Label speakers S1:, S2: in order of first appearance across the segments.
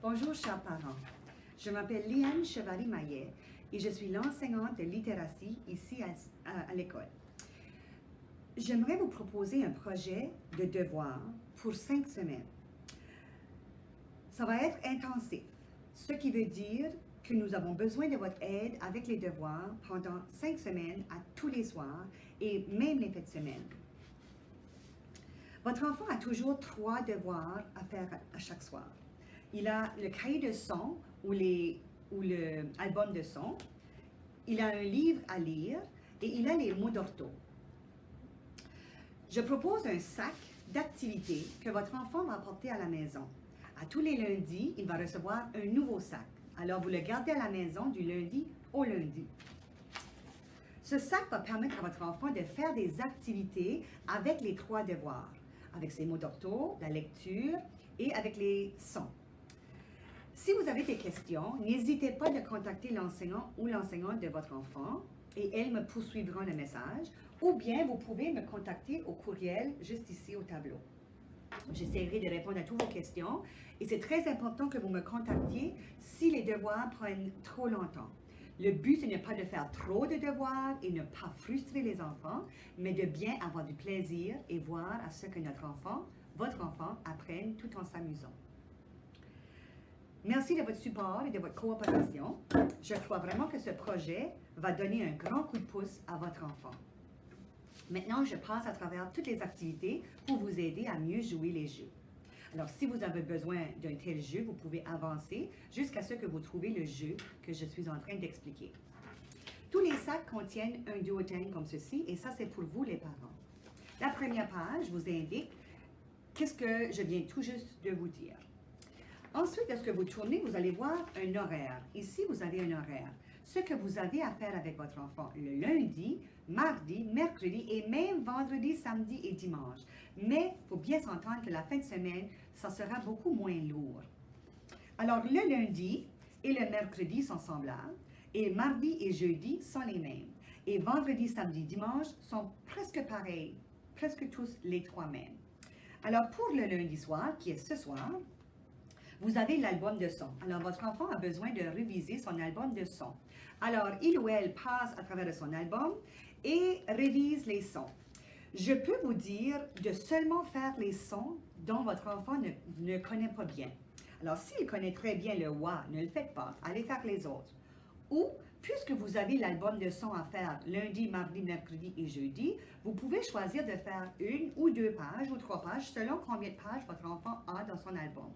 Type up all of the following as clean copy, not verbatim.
S1: Bonjour chers parents, je m'appelle Liane Chevary-Maillet et je suis l'enseignante de littératie ici à l'école. J'aimerais vous proposer un projet de devoir pour 5 semaines. Ça va être intensif, ce qui veut dire que nous avons besoin de votre aide avec les devoirs pendant 5 semaines à tous les soirs et même les fêtes de semaine. Votre enfant a toujours 3 devoirs à faire à chaque soir. Il a le cahier de son ou l'album de son, il a un livre à lire et il a les mots d'ortho. Je propose un sac d'activités que votre enfant va apporter à la maison. À tous les lundis, il va recevoir un nouveau sac. Alors, vous le gardez à la maison du lundi au lundi. Ce sac va permettre à votre enfant de faire des activités avec les 3 devoirs, avec ses mots d'ortho, la lecture et avec les sons. Si vous avez des questions, n'hésitez pas de contacter l'enseignant ou l'enseignante de votre enfant et elles me poursuivront le message, ou bien vous pouvez me contacter au courriel juste ici au tableau. J'essaierai de répondre à toutes vos questions et c'est très important que vous me contactiez si les devoirs prennent trop longtemps. Le but, ce n'est pas de faire trop de devoirs et ne pas frustrer les enfants, mais de bien avoir du plaisir et voir à ce que votre enfant, apprenne tout en s'amusant. Merci de votre support et de votre coopération. Je crois vraiment que ce projet va donner un grand coup de pouce à votre enfant. Maintenant, je passe à travers toutes les activités pour vous aider à mieux jouer les jeux. Alors, si vous avez besoin d'un tel jeu, vous pouvez avancer jusqu'à ce que vous trouviez le jeu que je suis en train d'expliquer. Tous les sacs contiennent un duotone comme ceci, et ça, c'est pour vous, les parents. La première page vous indique qu'est-ce que je viens tout juste de vous dire. Ensuite, lorsque vous tournez, vous allez voir un horaire. Ici, vous avez un horaire. Ce que vous avez à faire avec votre enfant le lundi, mardi, mercredi et même vendredi, samedi et dimanche. Mais il faut bien s'entendre que la fin de semaine, ça sera beaucoup moins lourd. Alors, le lundi et le mercredi sont semblables et mardi et jeudi sont les mêmes. Et vendredi, samedi, dimanche sont presque pareils, presque tous les 3 mêmes. Alors, pour le lundi soir, qui est ce soir, vous avez l'album de son. Alors, votre enfant a besoin de réviser son album de son. Alors, il ou elle passe à travers son album et révise les sons. Je peux vous dire de seulement faire les sons dont votre enfant ne connaît pas bien. Alors, s'il connaît très bien le wa, ne le faites pas. Allez faire les autres. Ou, puisque vous avez l'album de son à faire lundi, mardi, mercredi et jeudi, vous pouvez choisir de faire 1 ou 2 pages ou 3 pages selon combien de pages votre enfant a dans son album.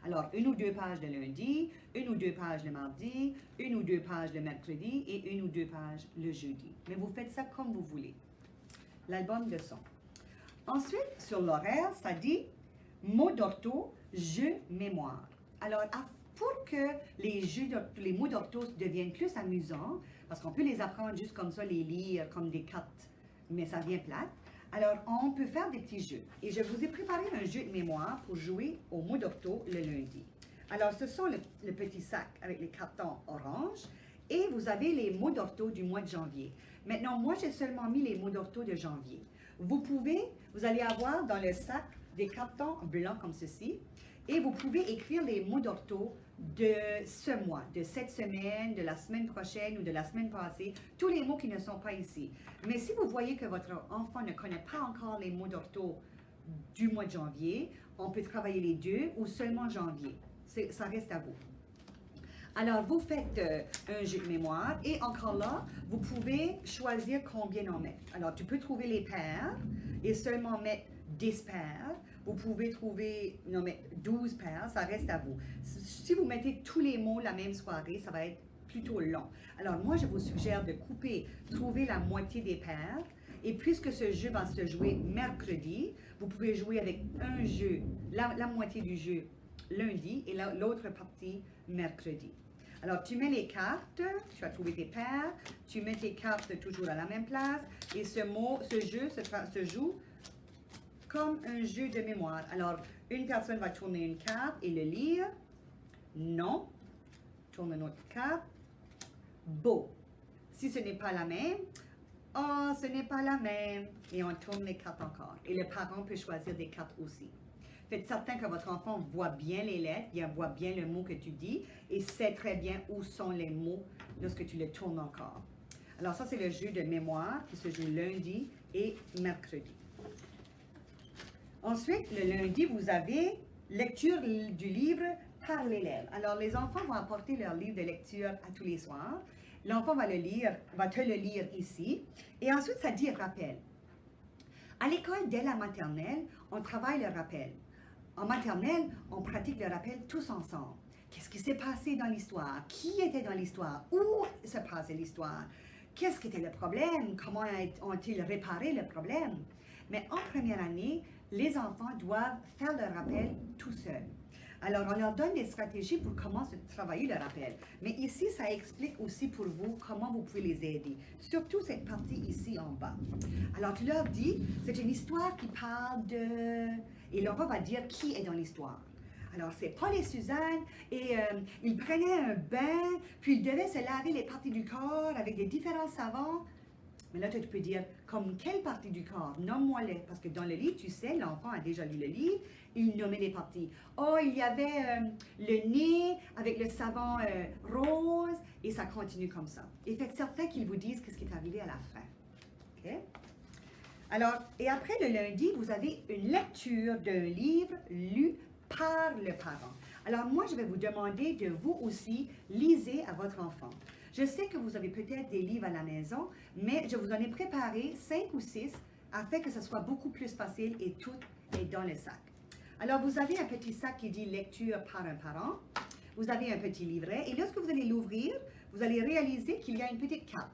S1: Alors, 1 ou 2 pages le lundi, 1 ou 2 pages le mardi, 1 ou 2 pages le mercredi et 1 ou 2 pages le jeudi. Mais vous faites ça comme vous voulez. L'album de son. Ensuite, sur l'horaire, ça dit mots d'ortho, jeux, mémoire. Alors, pour que les mots d'ortho deviennent plus amusants, parce qu'on peut les apprendre juste comme ça, les lire comme des cartes, mais ça vient plate. Alors, on peut faire des petits jeux. Et je vous ai préparé un jeu de mémoire pour jouer aux mots d'ortho le lundi. Alors, ce sont le petit sac avec les cartons orange et vous avez les mots d'ortho du mois de janvier. Maintenant, moi, j'ai seulement mis les mots d'ortho de janvier. Vous allez avoir dans le sac des cartons blancs comme ceci et vous pouvez écrire les mots d'ortho de ce mois, de cette semaine, de la semaine prochaine ou de la semaine passée, tous les mots qui ne sont pas ici. Mais si vous voyez que votre enfant ne connaît pas encore les mots d'ortho du mois de janvier, on peut travailler les 2 ou seulement janvier. Ça reste à vous. Alors, vous faites un jeu de mémoire et encore là, vous pouvez choisir combien on met. Alors, tu peux trouver les paires et seulement mettre 10 paires. Vous pouvez mettre 12 paires, ça reste à vous. Si vous mettez tous les mots la même soirée, ça va être plutôt long. Alors, moi, je vous suggère de trouver la moitié des paires. Et puisque ce jeu va se jouer mercredi, vous pouvez jouer avec un jeu, la moitié du jeu lundi et l'autre partie mercredi. Alors, tu mets les cartes, tu as trouvé tes paires, tu mets tes cartes toujours à la même place et ce jeu se joue comme un jeu de mémoire. Alors, une personne va tourner une carte et le lire. Non. Tourne une autre carte. Beau. Si ce n'est pas la même, oh, ce n'est pas la même. Et on tourne les cartes encore. Et le parent peut choisir des cartes aussi. Faites certain que votre enfant voit bien les lettres, voit bien le mot que tu dis et sait très bien où sont les mots lorsque tu le tournes encore. Alors ça, c'est le jeu de mémoire qui se joue lundi et mercredi. Ensuite, le lundi, vous avez lecture du livre par l'élève. Alors, les enfants vont apporter leur livre de lecture à tous les soirs. L'enfant va te le lire ici. Et ensuite, ça dit rappel. À l'école, dès la maternelle, on travaille le rappel. En maternelle, on pratique le rappel tous ensemble. Qu'est-ce qui s'est passé dans l'histoire? Qui était dans l'histoire? Où se passait l'histoire? Qu'est-ce qui était le problème? Comment ont-ils réparé le problème? Mais en première année, les enfants doivent faire le rappel tout seuls. Alors, on leur donne des stratégies pour comment travailler le rappel. Mais ici, ça explique aussi pour vous comment vous pouvez les aider. Surtout cette partie ici en bas. Alors, tu leur dis, c'est une histoire qui parle de... Et l'enfant va dire qui est dans l'histoire. Alors, c'est Paul et Suzanne, et ils prenaient un bain, puis ils devaient se laver les parties du corps avec des différents savons. Mais là, tu peux dire, comme quelle partie du corps? Nomme-moi-les. Parce que dans le livre, tu sais, l'enfant a déjà lu le livre, il nommait les parties. Oh, il y avait le nez avec le savon rose, et ça continue comme ça. Et faites certain qu'ils vous disent ce qui est arrivé à la fin. OK? Alors, et après le lundi, vous avez une lecture d'un livre lu par le parent. Alors, moi, je vais vous demander de vous aussi liser à votre enfant. Je sais que vous avez peut-être des livres à la maison, mais je vous en ai préparé 5 ou 6 afin que ce soit beaucoup plus facile et tout est dans le sac. Alors, vous avez un petit sac qui dit lecture par un parent. Vous avez un petit livret et lorsque vous allez l'ouvrir, vous allez réaliser qu'il y a une petite carte.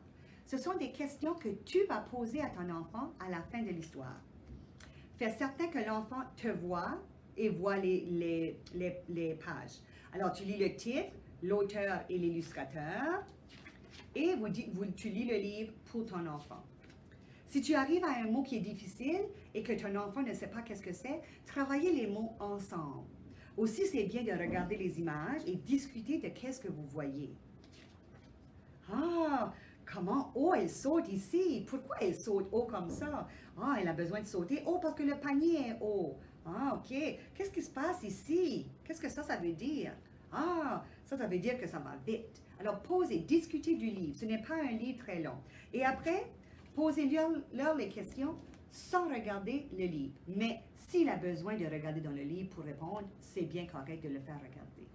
S1: Ce sont des questions que tu vas poser à ton enfant à la fin de l'histoire. Fais certain que l'enfant te voit et voit les pages. Alors, tu lis le titre, l'auteur et l'illustrateur, et tu lis le livre pour ton enfant. Si tu arrives à un mot qui est difficile et que ton enfant ne sait pas qu'est-ce que c'est, travaillez les mots ensemble. Aussi, c'est bien de regarder les images et discuter de qu'est-ce que vous voyez. Ah, comment haut elle saute ici? Pourquoi elle saute haut comme ça? Ah, elle a besoin de sauter haut parce que le panier est haut. Ah, ok. Qu'est-ce qui se passe ici? Qu'est-ce que ça veut dire? Ah, ça veut dire que ça va vite. Alors, posez, discutez du livre. Ce n'est pas un livre très long. Et après, posez-leur les questions sans regarder le livre. Mais s'il a besoin de regarder dans le livre pour répondre, c'est bien correct de le faire regarder.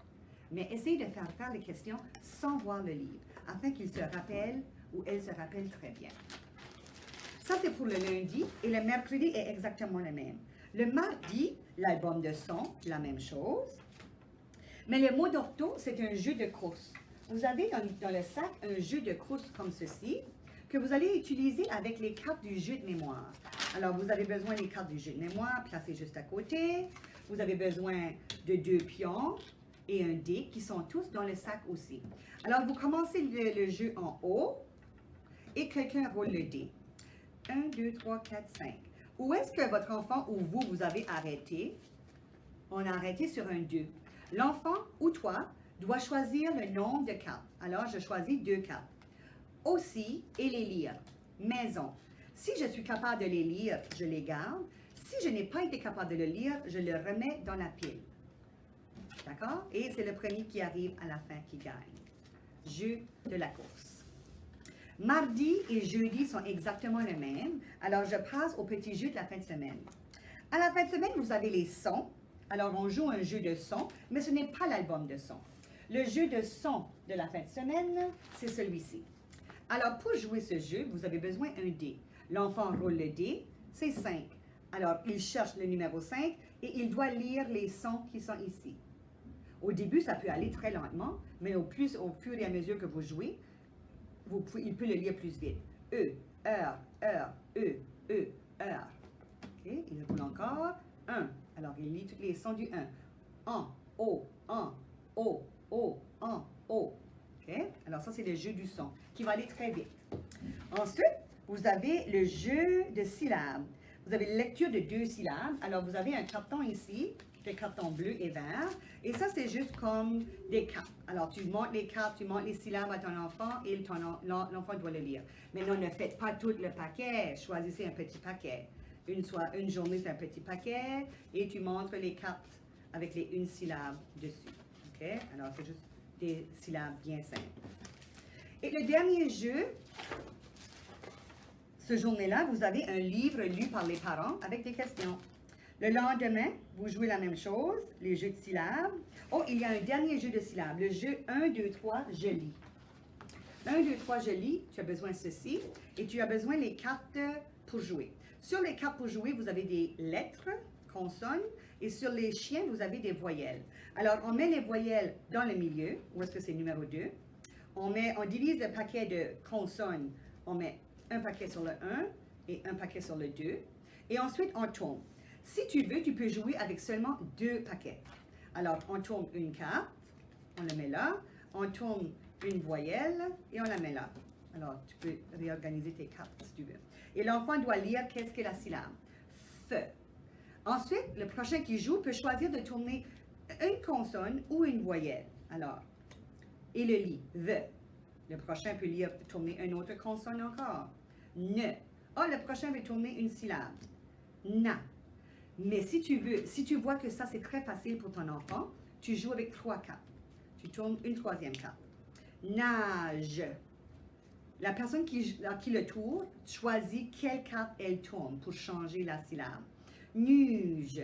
S1: Mais essayez de faire les questions sans voir le livre, afin qu'il se rappelle ou elle se rappelle très bien. Ça, c'est pour le lundi, et le mercredi est exactement le même. Le mardi, l'album de son, la même chose. Mais le mot d'ortho, c'est un jeu de course. Vous avez dans le sac un jeu de course comme ceci, que vous allez utiliser avec les cartes du jeu de mémoire. Alors, vous avez besoin des cartes du jeu de mémoire placées juste à côté. Vous avez besoin de 2 pions et un dé qui sont tous dans le sac aussi. Alors, vous commencez le jeu en haut et quelqu'un roule le dé. 1, 2, 3, 4, 5. Où est-ce que votre enfant ou vous avez arrêté? On a arrêté sur un 2. L'enfant ou toi doit choisir le nombre de cartes. Alors, je choisis 2 cartes. Aussi, et les lire. Maison. Si je suis capable de les lire, je les garde. Si je n'ai pas été capable de le lire, je le remets dans la pile. D'accord? Et c'est le premier qui arrive à la fin qui gagne. Jeu de la course. Mardi et jeudi sont exactement les mêmes. Alors, je passe au petit jeu de la fin de semaine. À la fin de semaine, vous avez les sons. Alors, on joue un jeu de sons, mais ce n'est pas l'album de sons. Le jeu de sons de la fin de semaine, c'est celui-ci. Alors, pour jouer ce jeu, vous avez besoin d'un dé. L'enfant roule le dé, c'est 5. Alors, il cherche le numéro 5 et il doit lire les sons qui sont ici. Au début, ça peut aller très lentement, mais au fur et à mesure que vous jouez, il peut le lire plus vite. E, heure, heure. OK, il roule encore. 1. Alors, il lit tous les sons du 1. En, o, o. OK? Alors, ça, c'est le jeu du son qui va aller très vite. Ensuite, vous avez le jeu de syllabes. Vous avez la lecture de 2 syllabes. Alors, vous avez un carton ici, des cartons bleus et verts. Et ça, c'est juste comme des cartes. Alors, tu montes les cartes, tu montes les syllabes à ton enfant et l'enfant doit le lire. Maintenant, ne faites pas tout le paquet. Choisissez un petit paquet. Une journée, c'est un petit paquet et tu montres les cartes avec les une syllabe dessus. OK? Alors, c'est juste des syllabes bien simples. Et le dernier jeu, ce journée-là, vous avez un livre lu par les parents avec des questions. Le lendemain, vous jouez la même chose, les jeux de syllabes. Oh, il y a un dernier jeu de syllabes, le jeu 1, 2, 3, je lis. 1, 2, 3, je lis, tu as besoin de ceci, et tu as besoin des cartes pour jouer. Sur les cartes pour jouer, vous avez des lettres, consonnes, et sur les chiens, vous avez des voyelles. Alors, on met les voyelles dans le milieu, où est-ce que c'est numéro 2. On divise le paquet de consonnes, on met un paquet sur le 1 et un paquet sur le 2, et ensuite on tourne. Si tu veux, tu peux jouer avec seulement 2 paquets. Alors, on tourne une carte, on la met là, on tourne une voyelle et on la met là. Alors, tu peux réorganiser tes cartes si tu veux. Et l'enfant doit lire qu'est-ce que la syllabe. F. Ensuite, le prochain qui joue peut choisir de tourner une consonne ou une voyelle. Alors, et le lit. V. Le prochain peut tourner une autre consonne encore. Ne. Ah, le prochain veut tourner une syllabe. Na. Mais si tu vois que ça c'est très facile pour ton enfant, tu joues avec 3 cartes. Tu tournes une 3e carte. Nage. La personne qui le tourne choisit quelle carte elle tourne pour changer la syllabe. Nuge.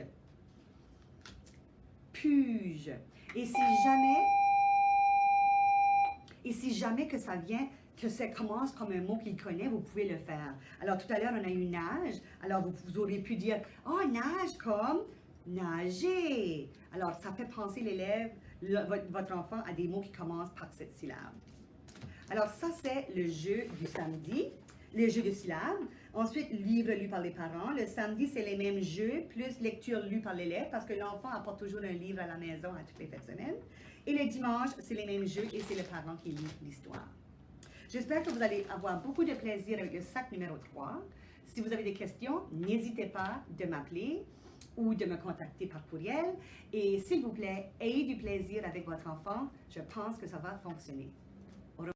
S1: Puge. Et si jamais que ça vient, que ça commence comme un mot qu'il connaît, vous pouvez le faire. Alors, tout à l'heure, on a eu nage. Alors, vous auriez pu dire, oh, nage comme nager. Alors, ça fait penser l'élève, votre enfant, à des mots qui commencent par cette syllabe. Alors, ça, c'est le jeu du samedi, le jeu de syllabes. Ensuite, livre lu par les parents. Le samedi, c'est les mêmes jeux, plus lecture lue par l'élève, parce que l'enfant apporte toujours un livre à la maison à toutes les fêtes de semaine. Et le dimanche, c'est les mêmes jeux et c'est le parent qui lit l'histoire. J'espère que vous allez avoir beaucoup de plaisir avec le sac numéro 3. Si vous avez des questions, n'hésitez pas de m'appeler ou de me contacter par courriel. Et s'il vous plaît, ayez du plaisir avec votre enfant. Je pense que ça va fonctionner.